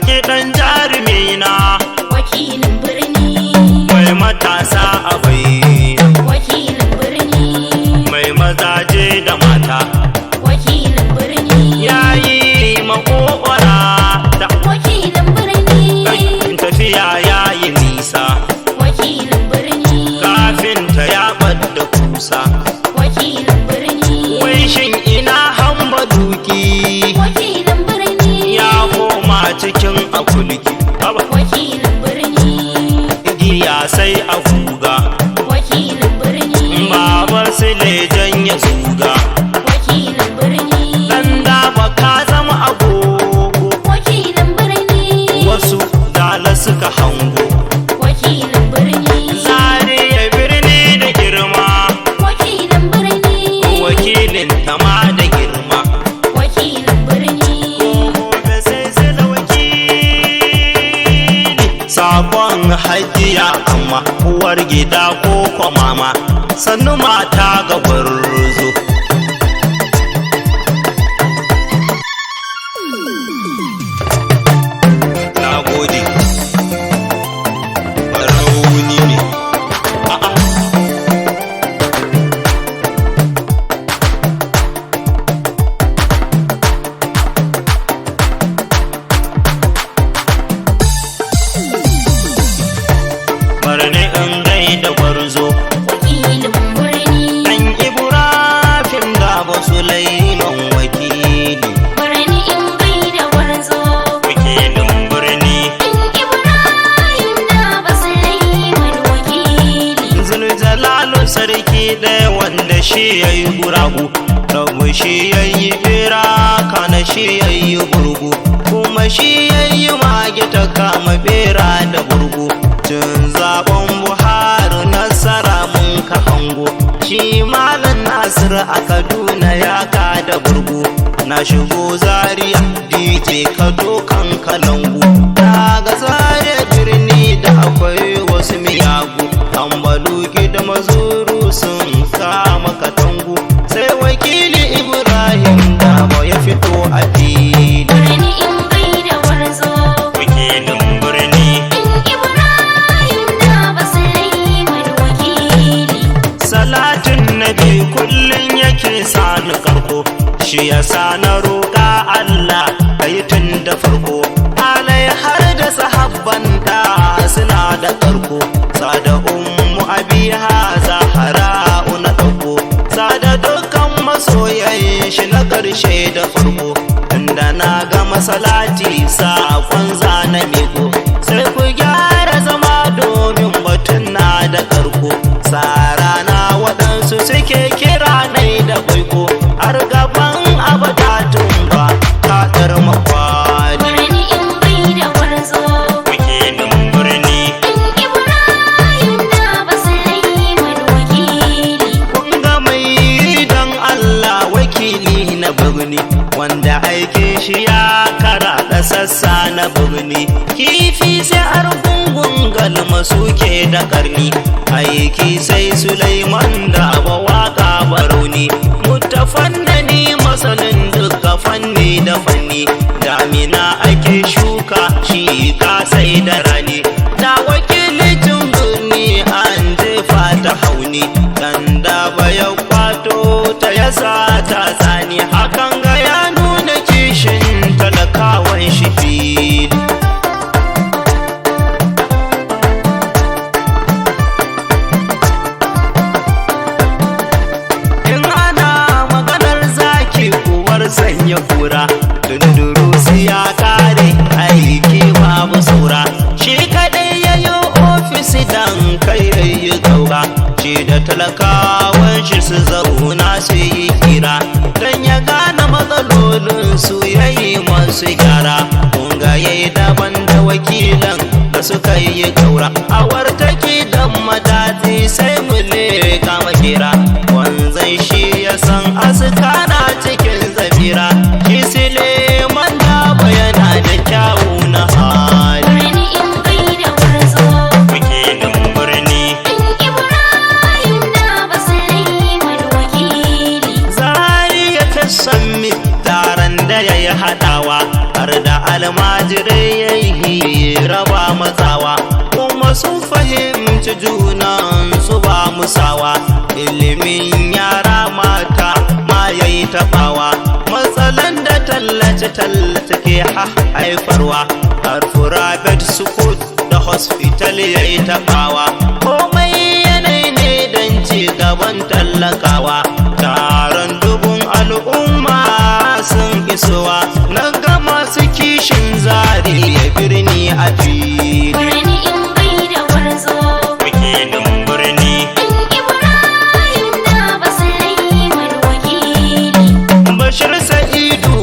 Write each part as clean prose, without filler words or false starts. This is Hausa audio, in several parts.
kiɗan jarumina wakilin birni mai matasa a bayyana, wakilin birni mai mazaje da mata wakilin birni yayi makokora da wakilin birni tafiya yayi nisa wakilin birni kafin ta ya ɓadda kusa. wakilin birni Wai shin ina hamba duki wakilin birni ya koma cikin akulki haba wakilin birni igiya sai a guga wakilin birni babar silejan ya zuga wakilin birni dan da baka zama agogo wakilin birni wasu dala suka hango wakilin birni zare ya birni da girma wakilin birni wakilin tama da girma wakilin birni gobe sai sila wakili sakon hajiya amma uwar gida ko kwamama sannu mata ga gwarzo na gode rauni ne a'a barne in gaida gwarzo wakilin birni dan ibrahim da basulaiman wakili birni in gaida gwarzo wakilin birni in ibrahim da basulaiman wakili zuljalalun sarki ɗaya wanda shi ya yi guragu rabu shi ya yi bera kana shi ya yi burgu kuma shi ya yi mage ta kama bera da burgu tun zaben buhari nasara mun ka hango shi malam nasir a kaduna ya ka da burgu na shigo zaria dj kado kan kalangu daga zaria birni da akwai wasu miyagu ambaluki da mazuru sun kama katangu sai wakili ibrahim da ya fito a fili birni in gaida gwarzo wakilin birni in ibrahim da basulaiman wakili salatin nabi kullum yake sani karko shi ya sa na roƙa allah kai tun da farko alai har da sahabban da suna da karko sada ummu abiha zahara na ɗauko sada dukkan masoyan shi na ƙarshe da farko inda na ga masalati saƙon zana miko sai ku gyara zama domin batun na da karko tsara na waɗansu suke kira nai da baiko har gaban abadatun ba kaɗar makwani birni in gaida gwarzo wakilin birni in ibrahim da basulaiman wakili kun ga mai don Allah wakili na birni wanda aikin shi ya karaɗa sassa na birni kifi sai argungun galma suke da karni aiki sai Sulaiman da waka barauni mutafannani masanin duka fanni da fanni damina ake shuka shi ka sai da rani da wakilcin birni an jefa ta hauni dan da ya kwato ta yasa ta tsani hakan ga ya nuna kishin talakawan shi fili in ana maganar zaki kuwar sanya kura dunduru ya kare aiki babu saura shi kadai yayo ofis dan kai yayi gaura shi da talakawan shi su zauna su yi kira dan ya gane matsalolin su yayi masu gyara kunga yayi daban da wakilan da suka yi gaura awar take dan madadi sai mu leka makera wanzan shi ya san askana cikin zabira shi Suleiman da bayana da kyawu na hali birni in gaida gwarzo wakilin birni in ibrahim da basulaiman wakili zari ya ta sami taron da ya yi haɗawa har da almajirai yayi raba matsawa, kuma sun fahimci junan su ba musawa. Ilimin yara mata ma yayi tabawa, matsalan da tallace-tallace ke haifarwa, har private school da hospital yayi tabawa. Komai yanayi ne don ci gaban tallakawa, taron dubun al'umma sun isowa, na ga masu kishin zariya birni a fili. Birni in gaida gwarzo, Wakilin birni Ibrahim na Basulaiman wakili. Bashir Sa'idu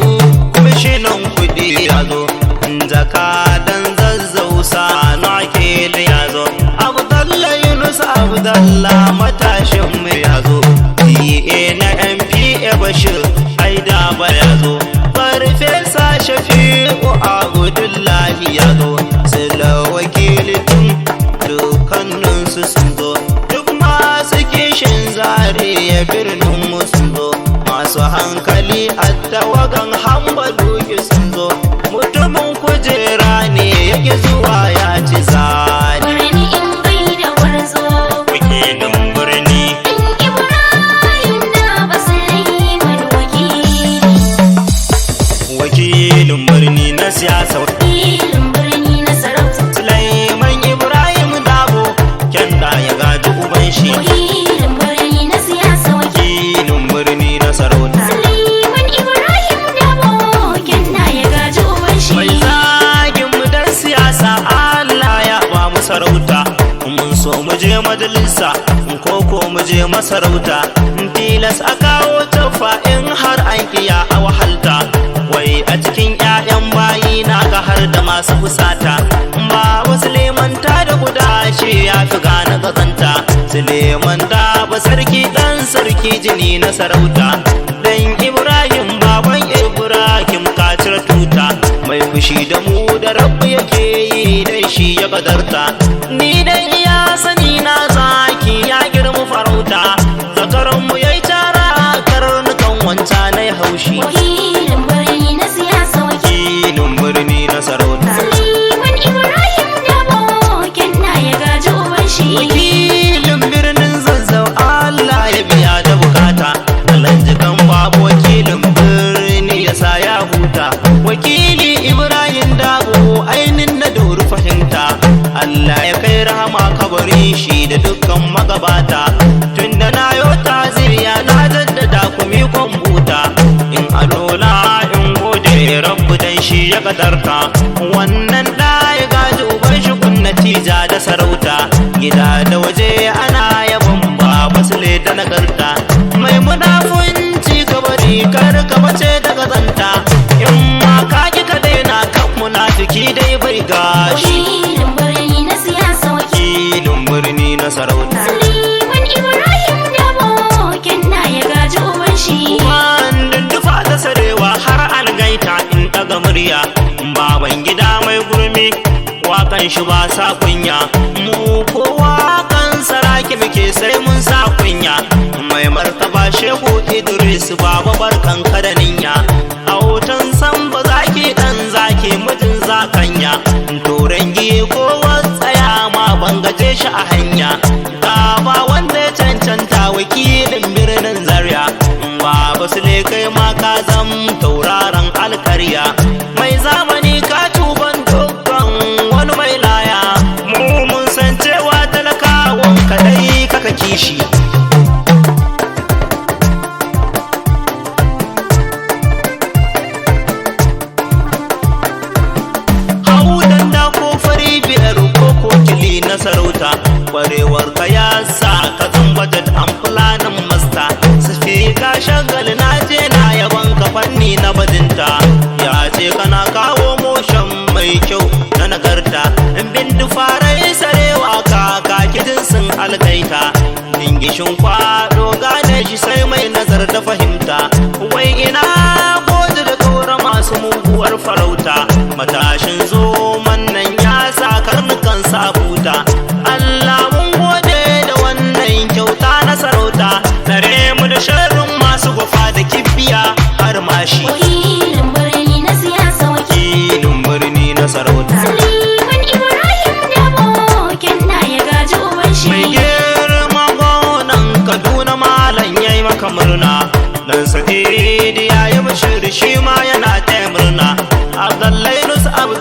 kwamishinan kudi ya zo, jakadan Zazzau Sani Akili ya zo, Abdallah Yunus Abdallah matashin mu ya zo, PA na MPA Bashir Haidaba ya zo, Farfesa Shafi'u Abdullahi ya zo, Sila wakili tun dukkaninsu sun zo, duk masu kishin zariya birnin mu sun zo, masu hankali a tawagan Hambalu sun zo, mutumin kujera ne yake zuwa ya ci zani. Birni in gaida gwarzo, Wakilin birni Ibrahim na Basulaiman wakili. wakilin birni na siyasa Wakilin birni na sarauta, Sulaiman Ibrahim Dabo, kyanda ya gaji uban shi. wakilin birni na siyasa wakili. Wakilin birni na sarauta Suleiman Ibrahim Dabo, kenna ya gaji uban shi. mai zagin mu dan siyasa, Allah ya ba mu sarauta, mun so mu je majalisa ko mu je masarauta, tilas a kawo tafa in har an kiya a wahalta. Wai a cikin 'ya'yan bayi na ga har da masu fusata, ba wasu lemanta da guda ce ya fi gane kazanta. Suleiman da ba sarki dan sarki jini na sarauta, dan Ibrahim baban Ibrahim ka cire tuta, mai fushi da mu da rabbi yake yi dan shi ya kadarta. Ni dai iya sani na zaki ya girma farauta, zakaran mu yayi tara karnukan wanta na haushi. Wakilin birni na siyasa wakili. Wakilin birni na sarauta Suleiman Ibrahim Dabo, kenna ya gaji uban shi. wakilin birnin Zazzau, Allah ya biya da bukata, alhajikan babu wakilin birni ya sa ya huta. Wakili Ibrahim Dabo ainin na dori fahimta, Allah ya kai rahama kabarin shi da dukkan magabata. Tunda na yo taziriya na jaddada kumi kwambuta, in alola in gode rabbu dan shi ya kadarta. Wannan da ya gaji uban shi kun natija da sarauta, gida da waje ana yabon baba sule da nagarta. Mai munafunci kabari kar ka bace daga zanta, in ma ka ki ka daina kan munafiki dai bai gashi. Wakilin birni na siyasa wakili. Wakilin birni na sarauta Suleiman Ibrahim Dabo, kenna ya gaji uban shi. Wandin dufa da sarewa har an gaita in daga murya, baban gida mai gurmi wakan shi ba sa kunya, mu kowa kan saraki muke sai mun sa kunya. Mai martaba Shehu Idris baba barkan kada ninya, a hoton san ba zaki dan zaki mijin zakanya, turan giye kowa tsaya ma ban gaje shi a hanya. Ka ba wanda ya cancanta wakilin birnin Zaria, baba su ne kai ma ka zam tauraron alkarya. Mai zamani ka tuban dukkan wani mai laya, mu mun san cewa talakawan kadai kaka kishi.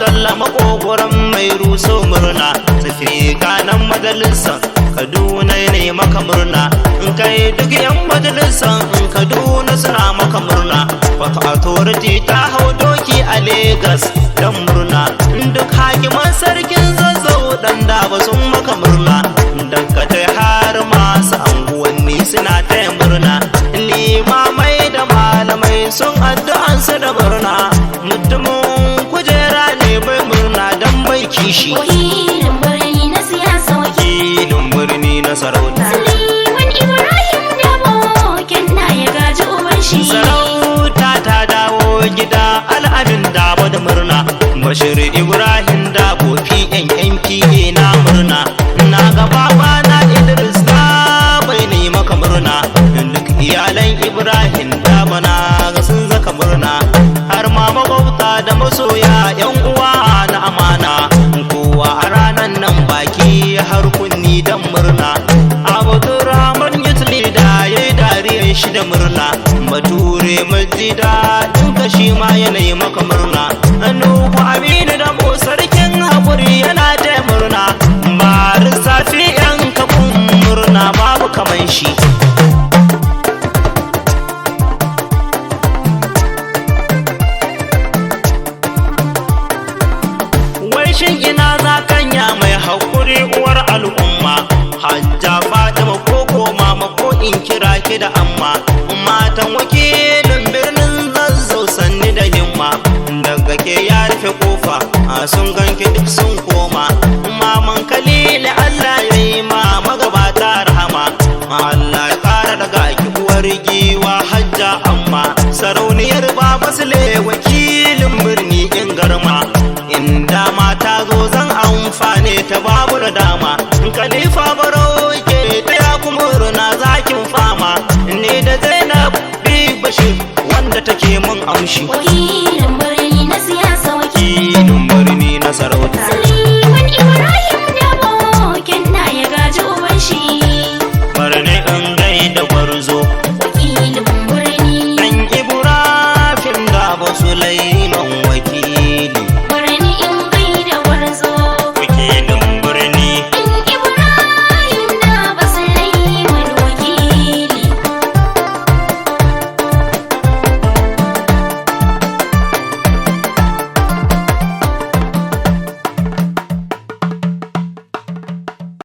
abdalla makogoron mai ruso murna sifika nan majalisa kaduna ne maka murna in kai duk yan majalisa in kaduna suna maka murna wata authority ta hau doki a Legas dan murna duk hakiman sarkin zazzau dan daba sun maka murna dankatai har masu anguwanni suna taya murna limamai da malamai sun addu'ansu da murna mutumin kujera ne bai murna dan bai kishi wakilin birni na siyasa wakilin birni na sarauta Suleiman Ibrahim Dabo kenna ya gaji uban shi sarauta ta dawo gida al'amin dabo da murna Bashir Ibrahim Dabo PNNPA na murna na gaba na Idris na bai ne maka murna duk iyalan Ibrahim Dabo na ga sun zaka murna har ma makwabta da masoya yan uwa na amana kowa a ranan nan baki har kunni dan murna Abdurrahman Yusli da yayi dariyar shi da murna Bature Majida din kashi ma yanayi maka murna Nuhu Aminu da mu sarkin hakuri yana da murna Bari safi yan kafin murna babu kaman shi shin ina za kanya mai haƙuri uwar al'umma hajja fatima ko mama ko in kira ki da amma matan wakilin birnin zazzau sanni da himma daga ke ya rufe kofa a sun ganki duk sun koma maman kalili Allah ya yi ma magabata rahama Allah ya ƙara daga ki uwar giwa hajja amma sarauniyar baba sule wakilin birni in garma inda mata zo zan amfane ta babu da dama khalifa barau ke ta ya kumurna zakin fama ne da Zainab bi Bashir wanda take mun amshi wakilin birni na siyasa wakilin birni na sarauta Suleiman Ibrahim Dabo kenna ya gaji uban shi barne in gaida gwarzo wakilin birni dan Ibrahim Dabo Sulaiman